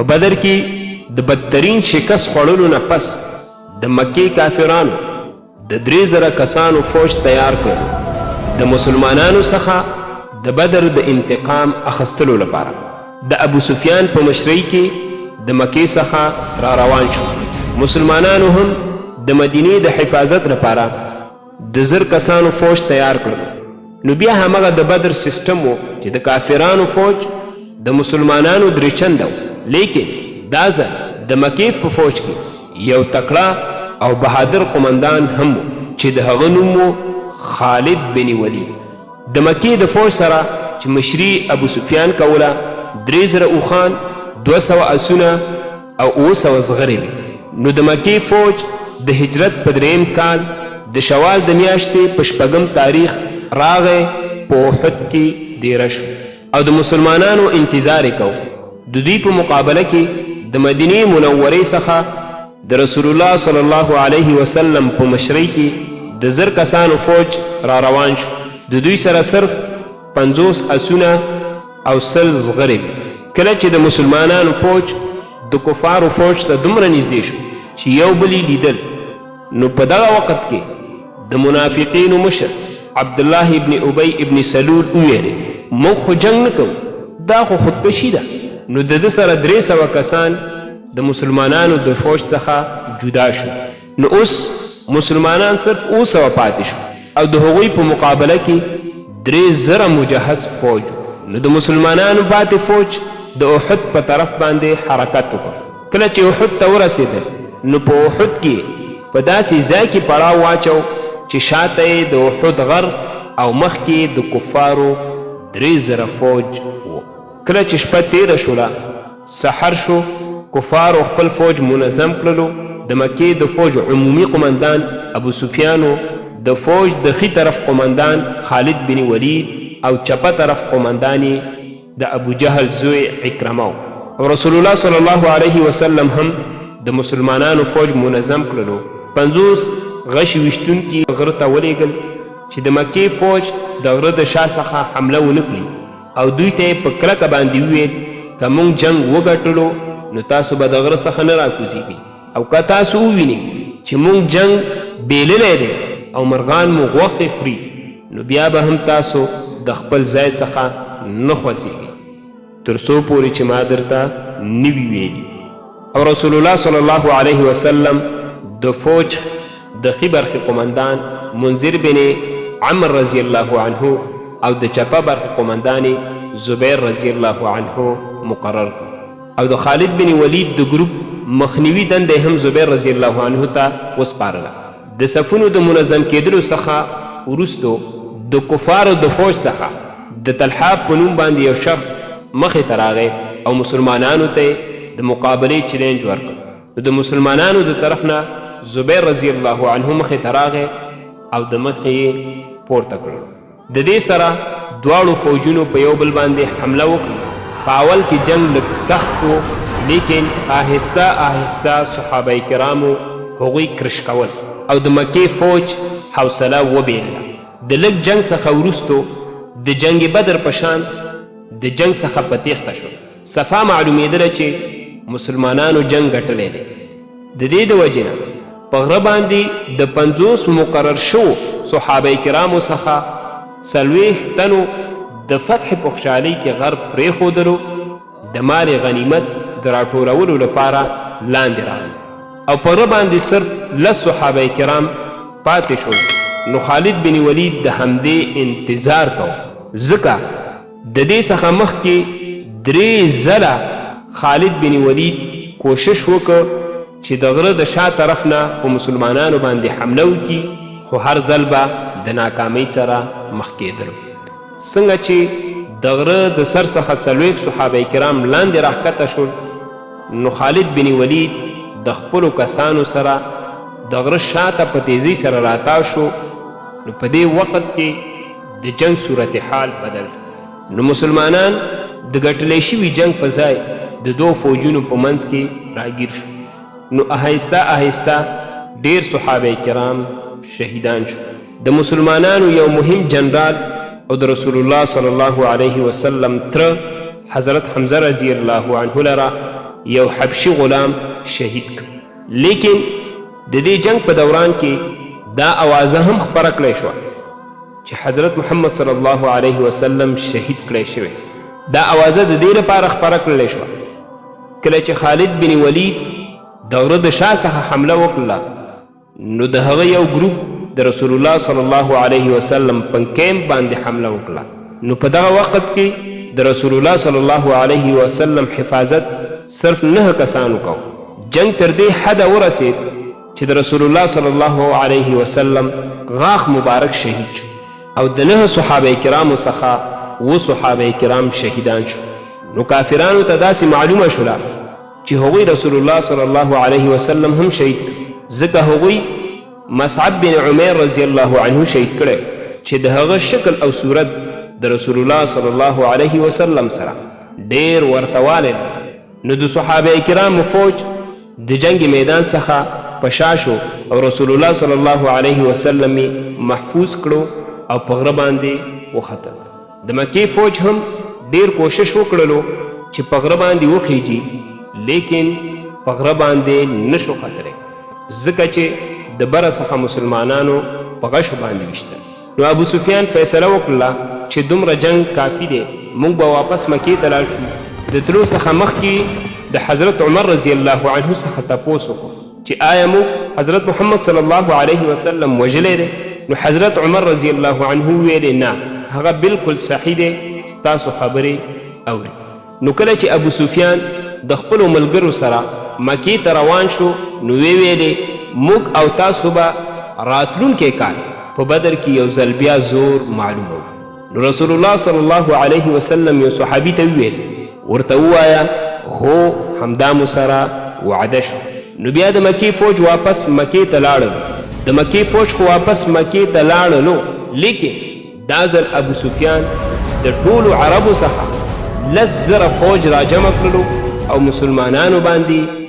په بدر کې د بدترین شکست خوړلو نه پس د مکې کافرانو د 3000 کسانو فوج تیار کړ د مسلمانانو څخه د بدر د انتقام اخستلو لپاره. د ابو سفیان په مشرۍ کې د مکې څخه را روان شو. مسلمانانو هم د مدینې د حفاظت لپاره د 1000 کسانو فوج تیار کړل. نو بیا همغه د بدر سیستم و چې د کافرانو فوج د مسلمانانو درې چنده و، لیکن دا ځل د مکې په فوج کې یو تکړه او بهادر قمندان هم و چې د هغه نوم و خالد بن ولید. د مکې د فوج سره چې مشري ابو سفیان کوله 3000 اوښان، 200 اسونه او 900 زغرې وې. نو د مکې فوج د هجرت په 3م کال د شوال د میاشتې په 6م تاریخ راغی په احد کې دیره شو او د مسلمانانو انتظار یې کو. د دوی په مقابله کې د مدینې منورې څخه د رسول الله صلی الله علیه وسلم په مشرۍ کې د 1000 کسانو فوج را روان شو. د دوی سره صرف 50 اسونه او 100 زغرې. کله چې د مسلمانانو فوج د کفارو فوج ته دومره نږدې شو چې یو بل یې لیدل، نو په دغه وخت کې د منافقینو مشر عبدالله ابن ابی ابن سلول وویلې موږ خو جنگ نه کوو، دا خو خودکشي ده. نو د ده سره 300 کسان د مسلمانانو د فوج څخه جدا شو. نو اوس مسلمانان صرف 900 پاتې شو او د هغوی په مقابله کې 3000 مجهز فوج. نو د مسلمانانو پاتې فوج د احد په طرف باندې حرکت وکړ. کله چې احد ته ورسېدل نو په احد کې په داسې ځای کې پړاو واچو چې شاته یې د احد غر او مخکې د کفارو 3000 فوج و. کله چې شپه تیره شوله سحر شو، کفارو خپل فوج منظم کړلو. د مکې د فوج عمومي قمندان ابو سفیانو، د فوج د ښي طرف قمندان خالد بن ولید او چپه طرف قمندانی د ابو جهل زوی عکرمه او رسول الله صلی الله علیه وسلم هم د مسلمانانو فوج منظم کړلو. 50 غش ویشتونکي غره ته ولېږل چې د مکې فوج د غره د شا څخه حمله ونه کړي او دوی ته یې په کلکه باندې وویل که موږ جنګ وګټلو نو تاسو به د غره څخه نه راکوزېږئ، او که تاسو ووینئ چې موږ جنګ بیللی دی او مرغان مو غوښې خوري نو بیا به هم تاسو د خپل ځای څخه نه خوځېږئ تر څو پورې چې ما درته نه وي ویلي. او رسول الله صلی الله علیه وسلم د فوج د ښي برخې قمندان منذر بن عمر رضی الله عنه او د چپه برخې قمندان زبیر رضی الله عنه مقرر کړ او د خالد بن ولید د ګروپ مخنیوي دنده هم زبیر رضی الله عنه ته وسپارله. د صفونو د منظم کېدلو څخه وروستو د کفارو د فوج څخه د طلحه په نوم باندې یو شخص مخې ته راغی او مسلمانانو ته د مقابلې چلنج ورکړ. نو د مسلمانانو د طرف نه زبیر رضی الله عنه مخې ته راغی او د مخې یې پورته کړ. د دې سره دواړو فوجونو په یو بل باندې حمله وکړه. په اول کې جنگ لږ سخت و، لیکن آهسته آهسته صحابه کرامو هغوی کرش کول او د مکې فوج حوصله وبیلله. د لږ جنگ څخه وروستو د جنگ بدر په شان د جنگ څخه په تیښته شو. صفا معلومېدله چې مسلمانانو جنگ ګټلی دی. د دې د وجې نه په غره باندې د 50 مقرر شوو صحابه کرامو څخه 40 تنو د فتح په خوشحالۍ کې غر پرېښودلو د مال غنیمت د راټولولو لپاره لاندې راغلل او په غره باندې صرف 10 صحابه کرام پاتې شول. نو خالد بن ولید د همدې انتظار کو، ځکه د دې څخه مخکې 3 ځله خالد بن ولید کوشش وکړ چې د غره د شا طرف نه په مسلمانانو باندې حمله وکړي، خو هر ځل به د ناکامۍ سره مخ کېدلو. څنګه چې د غره د سر څخه 40 صحابه کرام لاندې راښکته شول، نو خالد بن ولید د خپلو کسانو سره د غره شاته په تیزۍ سره راتاو شو. نو په دې وخت کې د جنگ صورتحال بدل شو. نو مسلمانان د ګټلی شوي جنگ په ځای د 2 فوجونو په منځ کې راګیر شو. نو آهسته آهسته ډیر صحابه کرام شهیدان شو. د مسلمانانو یو مهم جنرال او د رسول الله صلی الله علیه وسلم تر حضرت حمزه رضی الله عنه لره یو حبشي غلام شهید کړ. لیکن د دې جنگ په دوران کې دا اوازه هم خپره کړی شوه چې حضرت محمد صلی الله علیه وسلم شهید کړی شوی. دا اوازه د دې لپاره خپره کړلی شوه کله چې خالد بن ولید دوره د شاه څخه حمله وکړله نو د هغه یو ګروپ د رسول الله صلی الله علیه وسلم په کیمپ باندې حمله وکړه. نو په دغه وخت کې د رسول الله صلی الله علیه وسلم حفاظت صرف 9 کسانو کو. جنگ تر دې حده ورسید چې د رسول الله صلی الله علیه وسلم غاښ مبارک شهید شو او د 9 صحابه کرامو څخه 7 صحابه کرام شهیدان شو. نو کافرانو ته داسې معلومه شوله چې هغوی رسول الله صلی الله علیه وسلم هم شهید ځکه هغوی مصعب بن عمیر رضی الله عنه شهید کړی چې د هغه شکل او صورت د رسول الله صلی الله علیه وسلم سره ډیر ورته والی. نو د صحابه کرامو فوج د جنگ میدان څخه په شا شو او رسول الله صلی الله علیه وسلم محفوظ کړو او په غره باندې وختل. د مکې فوج هم ډیر کوشش وکړلو چې په غره باندې وخیږي لیکن په غره باندې نشو ختلی ځکه چې د بره څخه مسلمانانو په غشو باندې ویشتل. نو ابو سفیان فیصله وکړله چې دومره جنگ کافي دی موږ به واپس مکې ته لاړ شو. د تلو څخه مخکې د حضرت عمر رضی الله عنه څخه تپوس وکړو چې آیا موږ حضرت محمد صلی الله علیه وسلم وژلی دی؟ نو حضرت عمر رضی الله عنه ویلې نه هغه بالکل صحیح دی ستاسو خبرې اوري. نو کله چې ابو سفیان د خپلو ملګرو سره مکې ته روان شو نو ویلې موږ او تاسو به راتلونکی کال په بدر کې یو ځل بیا زور معلوموو. نو رسول الله صلی الله علیه وسلم یو صحابي ته وویل ورته ووایه هو همدا مو سره وعده شو. نو بیا د مکې فوج واپس مکې ته لاړل. د مکې فوج خو واپس مکې ته لاړلو لیکن دا ځل ابو سفیان د ټولو عربو څخه 10,000 فوج راجمع کړلو او مسلمانانو باندې